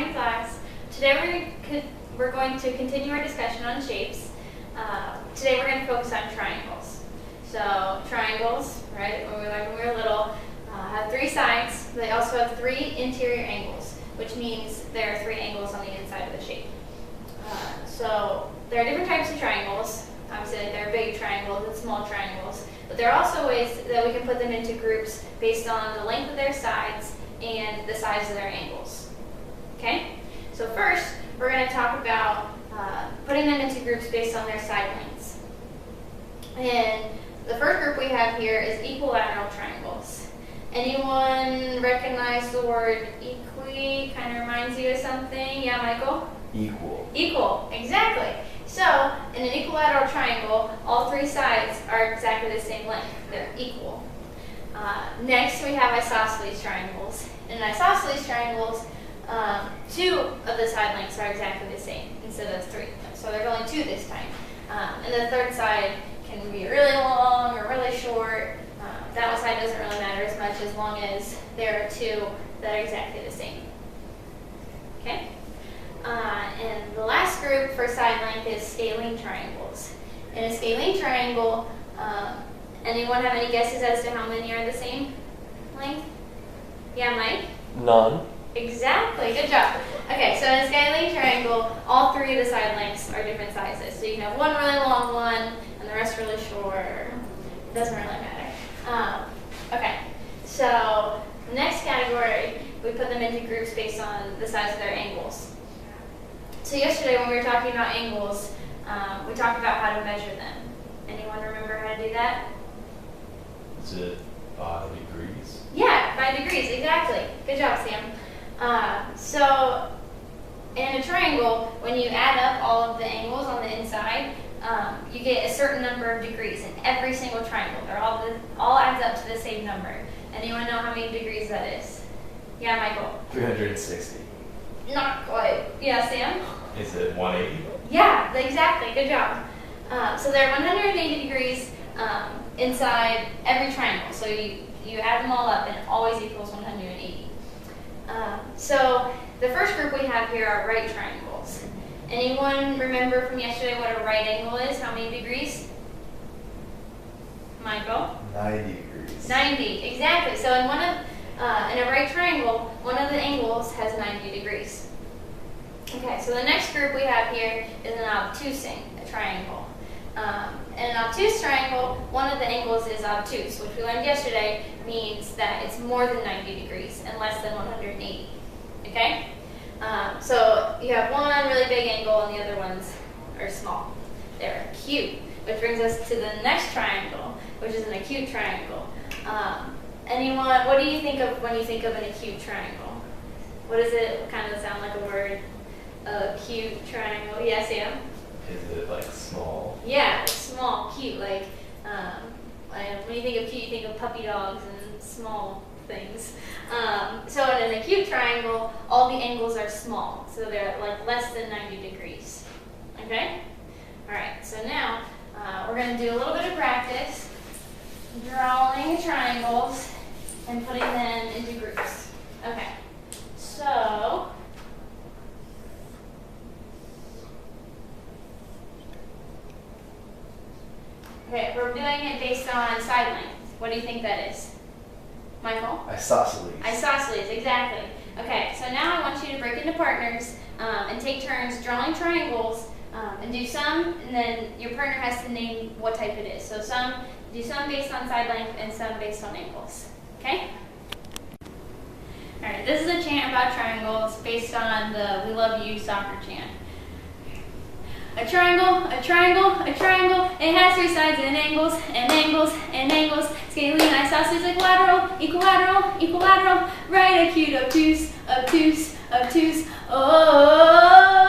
morning class. Today we're going to continue our discussion on shapes. Today we're going to focus on triangles. So triangles, right, when we were little, have three sides. They also have three interior angles, which means there are three angles on the inside of the shape. So there are different types of triangles. Obviously, like there are big triangles and small triangles, but there are also ways that we can put them into groups based on the length of their sides and the size of their angles. Okay? So first, we're going to talk about putting them into groups based on their side lengths. And the first group we have here is equilateral triangles. Anyone recognize the word equi? Kind of reminds you of something? Yeah, Michael? Equal. Equal, exactly. So, in an equilateral triangle, all three sides are exactly the same length. They're equal. Next, we have isosceles triangles. In isosceles triangles, two of the side lengths are exactly the same instead of three. So there's only two this time. And the third side can be really long or really short. That side doesn't really matter as much as long as there are two that are exactly the same. Okay? And the last group for side length is scalene triangles. In a scalene triangle, anyone have any guesses as to how many are the same length? Yeah, Mike? None. Exactly, good job. Okay, so in a scalene triangle, all three of the side lengths are different sizes. So you can have one really long one and the rest really short. It doesn't really matter. Okay, so the next category, we put them into groups based on the size of their angles. So yesterday when we were talking about angles, we talked about how to measure them. Anyone remember how to do that? Is it by degrees? Yeah, by degrees, exactly. Good job, Sam. So in a triangle, when you add up all of the angles on the inside, you get a certain number of degrees in every single triangle. They're all adds up to the same number. Anyone know how many degrees that is? Yeah, Michael? 360. Not quite. Yeah, Sam? Is it 180? Yeah, exactly. Good job. So there are 180 degrees inside every triangle. So you add them all up and it always equals 180. So the first group we have here are right triangles. Anyone remember from yesterday what a right angle is? How many degrees? Michael? 90 degrees. 90, exactly. So in a right triangle, one of the angles has 90 degrees. Okay, so the next group we have here is an obtuse triangle. In an obtuse triangle, one of the angles is obtuse, which we learned yesterday means that it's more than 90 degrees and less than 180. Okay? So you have one really big angle and the other ones are small. They're acute, which brings us to the next triangle, which is an acute triangle. Anyone, what do you think of when you think of an acute triangle? What does it kind of sound like a word? Acute triangle. Yes, Sam? Is it like small? Yeah, small, cute. Like when you think of cute, you think of puppy dogs and small things. So in an acute triangle, all the angles are small. So they're like less than 90 degrees. Okay? All right, so now we're going to do a little bit of practice drawing triangles and putting them into groups. Okay, so okay, we're doing it based on side length. What do you think that is? Michael? Isosceles. Isosceles, exactly. Okay, so now I want you to break into partners and take turns drawing triangles and do some, and then your partner has to name what type it is. So do some based on side length and some based on angles. Okay? Alright, this is a chant about triangles based on the We Love You soccer chant. A triangle, a triangle, a triangle. It has three sides and angles, and angles, and angles. Scalene, isosceles, equilateral, equilateral, equilateral. Right, acute, obtuse, obtuse, obtuse. Oh.